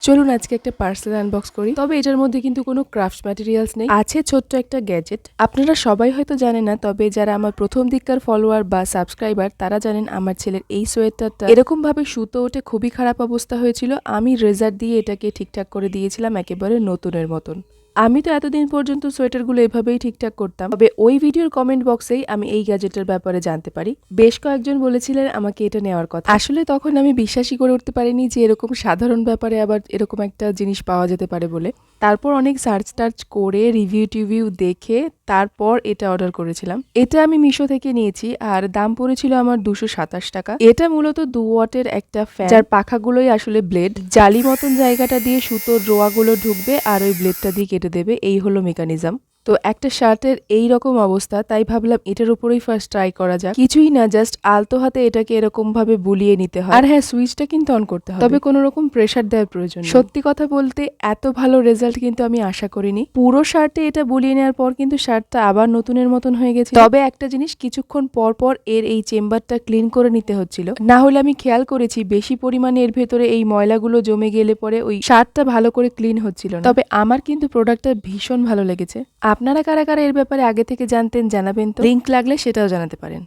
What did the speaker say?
চলুন আজকে একটা পার্সেল আনবক্স করি। তবে এটার মধ্যে কিন্তু কোনো ক্রাফট ম্যাটেরিয়ালস নেই, আছে ছোট্ট একটা গ্যাজেট। আপনারা সবাই হয়তো জানেন না, তবে যারা আমার প্রথম দিককার ফলোয়ার বা সাবস্ক্রাইবার তারা জানেন আমার ছেলের এই সোয়েটারটা এরকম ভাবে সুতো ওঠে, খুবই খারাপ অবস্থা হয়েছিল। আমি রেজার দিয়ে এটাকে ঠিকঠাক করে দিয়েছিলাম একেবারে নতুনের মতন। আমি তো এতদিন পর্যন্ত সোয়েটারগুলো এভাবেই ঠিকঠাক করতাম, তবে ওই ভিডিওর কমেন্ট বক্সেই আমি এই গ্যাজেটের ব্যাপারে জানতে পারি। বেশ কয়েকজন বলেছিলেন আমাকে এটা নেওয়ার কথা। আসলে তখন আমি বিশ্বাসই করে উঠতে পারিনি যে এরকম সাধারণ ব্যাপারে আবার এরকম একটা জিনিস পাওয়া যেতে পারে বলে। তারপর অনেক সার্চ টার্চ করে রিভিউ দেখে তারপর এটা অর্ডার করেছিলাম। এটা আমি মিশো থেকে নিয়েছি আর দাম পড়েছিল আমার 227 টাকা। এটা মূলত 2 ওয়াটের একটা ফ্যান, যার পাখাগুলোই আসলে ব্লেড। জালি মতন জায়গাটা দিয়ে সুতোর রোয়াগুলো ঢুকবে আর ওই ব্লেডটা দিয়ে কেটে দেবে, এই হলো মেকানিজম। তো একটা শার্টের এই রকম অবস্থা, তাই ভাবলাম এটার উপরেই ফার্স্ট ট্রাই করা যাক। কিছুই না, জাস্ট আলতো হাতে এটাকে এরকম ভাবে বুলিয়ে নিতে হয়। আর হ্যাঁ, সুইচটা কিন্তু অন করতে হবে, তবে কোনো রকম প্রেসার দেওয়ার প্রয়োজন নেই। সত্যি কথা বলতে এত ভালো রেজাল্ট কিন্তু আমি আশা করিনি। পুরো শার্টে এটা বুলিয়ে নেওয়ার পর কিন্তু শার্টটা আবার নতুনের মতন হয়ে গেছে। তবে একটা জিনিস, কিছুক্ষণ পর পর এর এই চেম্বারটা ক্লিন করে নিতে হচ্ছিল, না হলে আমি খেয়াল করেছি বেশি পরিমাণে এর ভেতরে এই ময়লাগুলো জমে গেলে পরে ওই শার্টটা ভালো করে ক্লিন হচ্ছিল না। তবে আমার কিন্তু প্রোডাক্টটা ভীষণ ভালো লেগেছে। আপনারা কারা কারা এর ব্যাপারে আগে থেকে জানতেন জানাবেন তো, লিংক লাগলে সেটাও জানাতে পারেন।